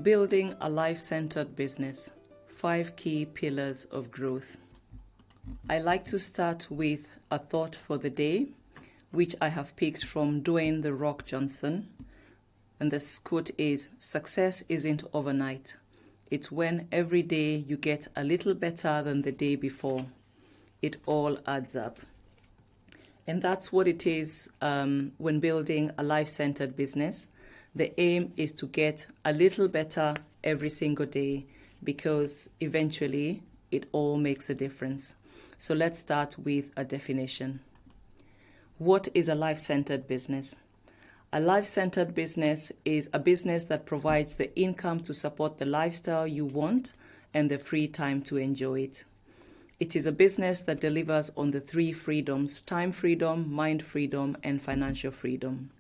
Building a life-centered business. 5 key pillars of growth. I like to start with a thought for the day, which I have picked from Dwayne "The Rock" Johnson. And this quote is, "Success isn't overnight. It's when every day you get a little better than the day before. It all adds up." And that's what it is when building a life-centered business. The aim is to get a little better every single day because eventually it all makes a difference. So let's start with a definition. What is a life-centered business? A life-centered business is a business that provides the income to support the lifestyle you want and the free time to enjoy it. It is a business that delivers on the 3 freedoms: time freedom, mind freedom, and financial freedom.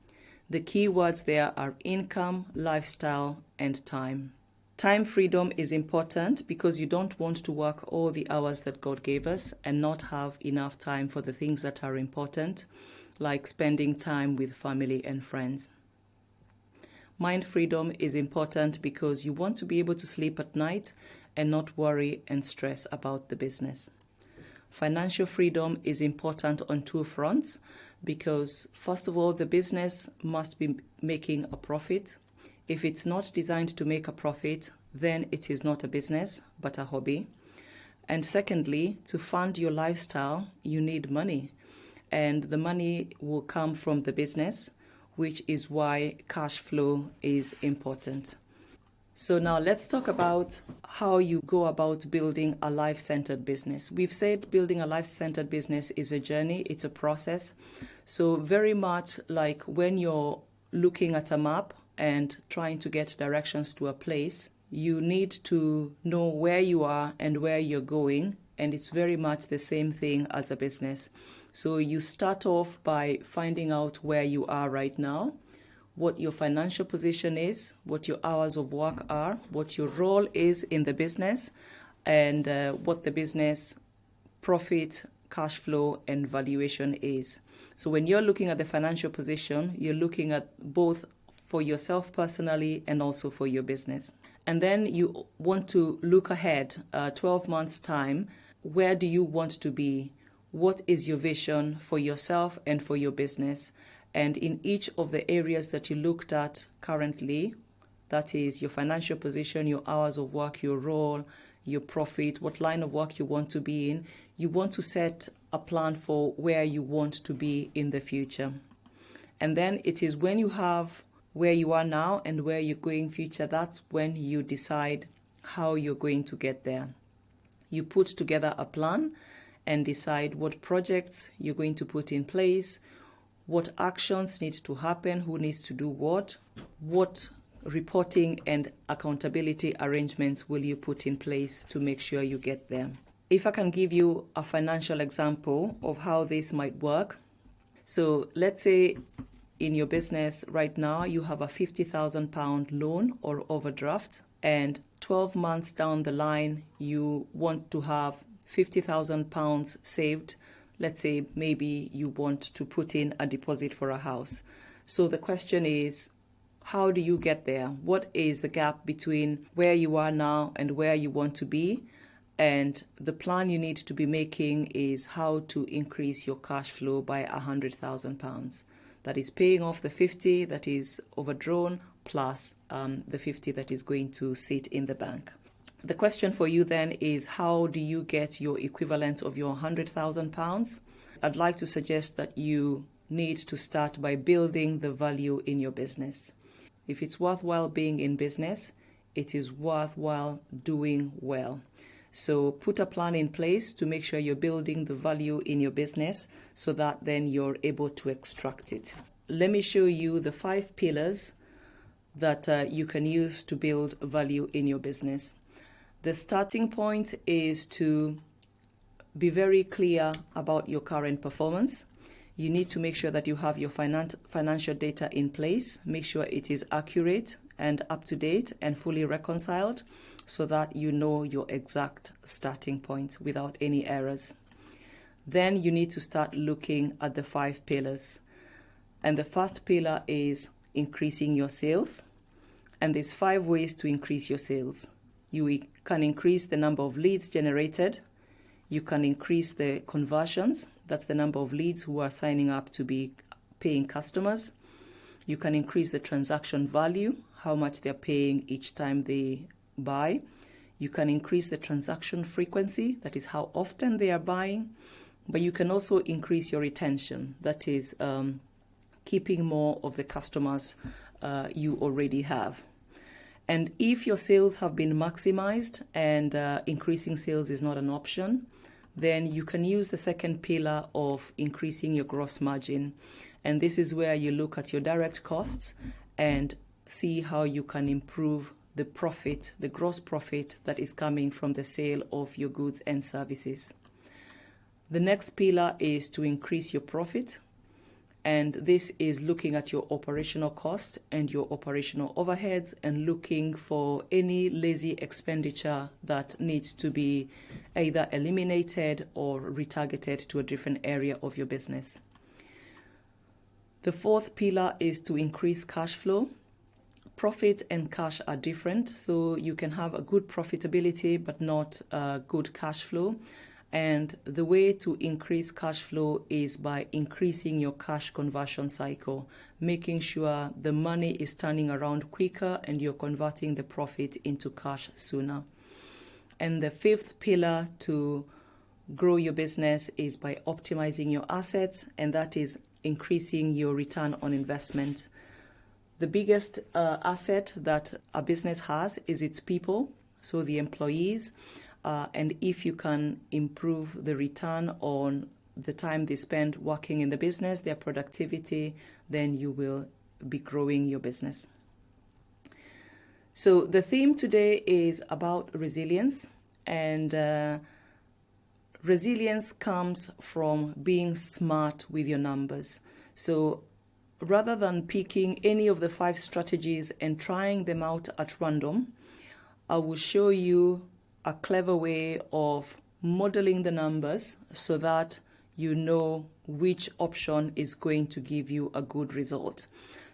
The key words there are income, lifestyle, and time. Time freedom is important because you don't want to work all the hours that God gave us and not have enough time for the things that are important, like spending time with family and friends. Mind freedom is important because you want to be able to sleep at night and not worry and stress about the business. Financial freedom is important on 2 fronts because, first of all, the business must be making a profit. If it's not designed to make a profit, then it is not a business, but a hobby. And secondly, to fund your lifestyle, you need money. And the money will come from the business, which is why cash flow is important. So now let's talk about how you go about building a life-centered business. We've said building a life-centered business is a journey, it's a process. So very much like when you're looking at a map and trying to get directions to a place, you need to know where you are and where you're going, and it's very much the same thing as a business. So you start off by finding out where you are right now, what your financial position is, what your hours of work are, what your role is in the business, and what the business profit, cash flow, and valuation is. So when you're looking at the financial position, you're looking at both for yourself personally and also for your business. And then you want to look ahead, 12 months' time. Where do you want to be? What is your vision for yourself and for your business? And in each of the areas that you looked at currently, that is your financial position, your hours of work, your role, your profit, what line of work you want to be in, you want to set a plan for where you want to be in the future. And then it is when you have where you are now and where you're going future, that's when you decide how you're going to get there. You put together a plan and decide what projects you're going to put in place, what actions need to happen, who needs to do what reporting and accountability arrangements will you put in place to make sure you get there. If I can give you a financial example of how this might work. So let's say in your business right now, you have a £50,000 loan or overdraft, and 12 months down the line, you want to have £50,000 saved. Let's say maybe you want to put in a deposit for a house. So the question is, how do you get there? What is the gap between where you are now and where you want to be? And the plan you need to be making is how to increase your cash flow by £100,000. That is paying off the 50 that is overdrawn plus the 50 that is going to sit in the bank. The question for you then is, how do you get your equivalent of your £100,000? I'd like to suggest that you need to start by building the value in your business. If it's worthwhile being in business, it is worthwhile doing well. So put a plan in place to make sure you're building the value in your business so that then you're able to extract it. Let me show you the 5 pillars that you can use to build value in your business. The starting point is to be very clear about your current performance. You need to make sure that you have your financial data in place. Make sure it is accurate and up to date and fully reconciled so that you know your exact starting point without any errors. Then you need to start looking at the 5 pillars. And the first pillar is increasing your sales. And there's 5 ways to increase your sales. You can increase the number of leads generated. You can increase the conversions. That's the number of leads who are signing up to be paying customers. You can increase the transaction value, how much they're paying each time they buy. You can increase the transaction frequency, that is how often they are buying. But you can also increase your retention, that is keeping more of the customers you already have. And if your sales have been maximized and increasing sales is not an option, then you can use the second pillar of increasing your gross margin. And this is where you look at your direct costs and see how you can improve the profit, the gross profit that is coming from the sale of your goods and services. The next pillar is to increase your profit. And this is looking at your operational cost and your operational overheads and looking for any lazy expenditure that needs to be either eliminated or retargeted to a different area of your business. The fourth pillar is to increase cash flow. Profit and cash are different, so you can have a good profitability but not a good cash flow. And the way to increase cash flow is by increasing your cash conversion cycle, making sure the money is turning around quicker and you're converting the profit into cash sooner. And the fifth pillar to grow your business is by optimizing your assets, and that is increasing your return on investment. The biggest asset that a business has is its people, so the employees. And if you can improve the return on the time they spend working in the business, their productivity, then you will be growing your business. So the theme today is about resilience, and resilience comes from being smart with your numbers. So rather than picking any of the 5 strategies and trying them out at random, I will show you a clever way of modeling the numbers so that you know which option is going to give you a good result.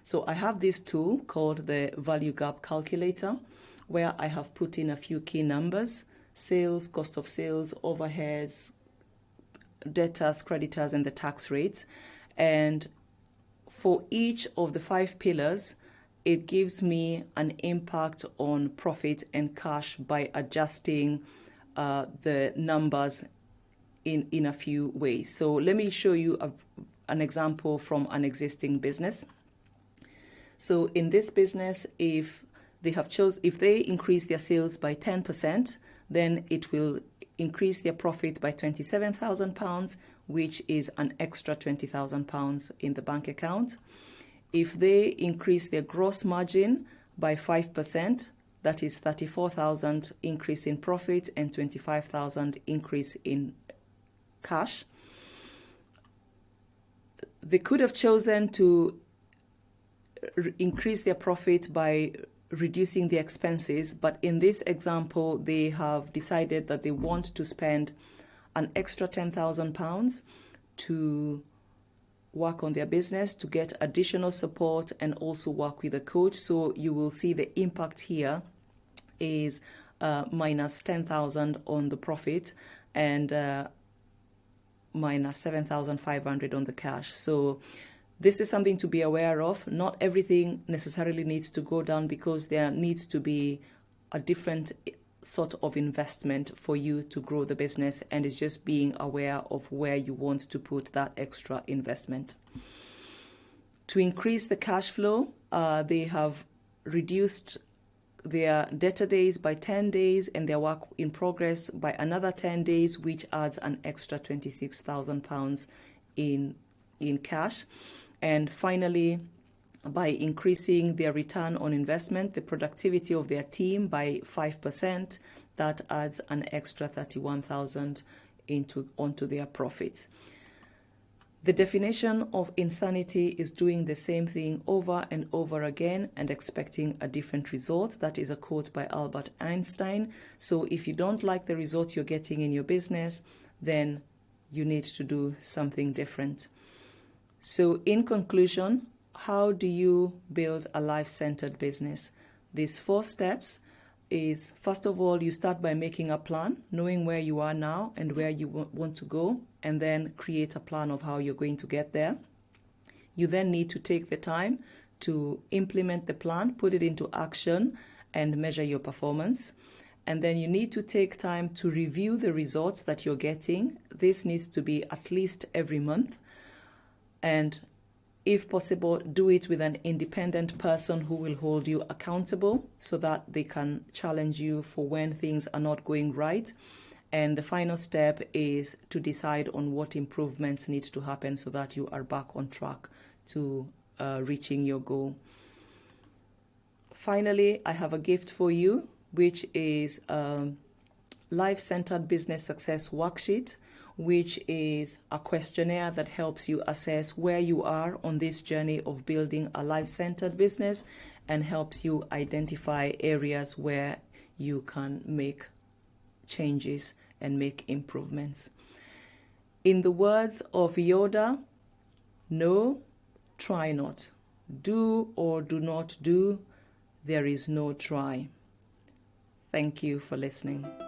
So I have this tool called the value gap calculator, where I have put in a few key numbers: sales, cost of sales, overheads, debtors, creditors, and the tax rates. And for each of the 5 pillars, it gives me an impact on profit and cash by adjusting the numbers in a few ways. So let me show you an example from an existing business. So in this business, if they increase their sales by 10%, then it will increase their profit by £27,000, which is an extra £20,000 in the bank account. If they increase their gross margin by 5%, that is 34,000 increase in profit and 25,000 increase in cash. They could have chosen to increase their profit by reducing the expenses, but in this example, they have decided that they want to spend an extra £10,000 to work on their business, to get additional support and also work with a coach. So you will see the impact here is minus 10,000 on the profit and minus 7,500 on the cash. So this is something to be aware of. Not everything necessarily needs to go down, because there needs to be a different sort of investment for you to grow the business, and it's just being aware of where you want to put that extra investment. To increase the cash flow, they have reduced their debtor days by 10 days and their work in progress by another 10 days, which adds an extra £26,000 in cash. And finally, by increasing their return on investment, the productivity of their team by 5%, that adds an extra 31,000 onto their profits. The definition of insanity is doing the same thing over and over again and expecting a different result. That is a quote by Albert Einstein. So if you don't like the results you're getting in your business, then you need to do something different. So in conclusion, how do you build a life-centered business? these 4 steps is, first of all, you start by making a plan, knowing where you are now and where you want to go, and then create a plan of how you're going to get there. You then need to take the time to implement the plan, put it into action, and measure your performance. And then you need to take time to review the results that you're getting. This needs to be at least every month. And if possible, do it with an independent person who will hold you accountable so that they can challenge you for when things are not going right. And the final step is to decide on what improvements need to happen so that you are back on track to reaching your goal. Finally, I have a gift for you, which is a life-centered business success worksheet, which is a questionnaire that helps you assess where you are on this journey of building a life-centered business and helps you identify areas where you can make changes and make improvements. In the words of Yoda, no, try not. Do or do not do. There is no try. Thank you for listening.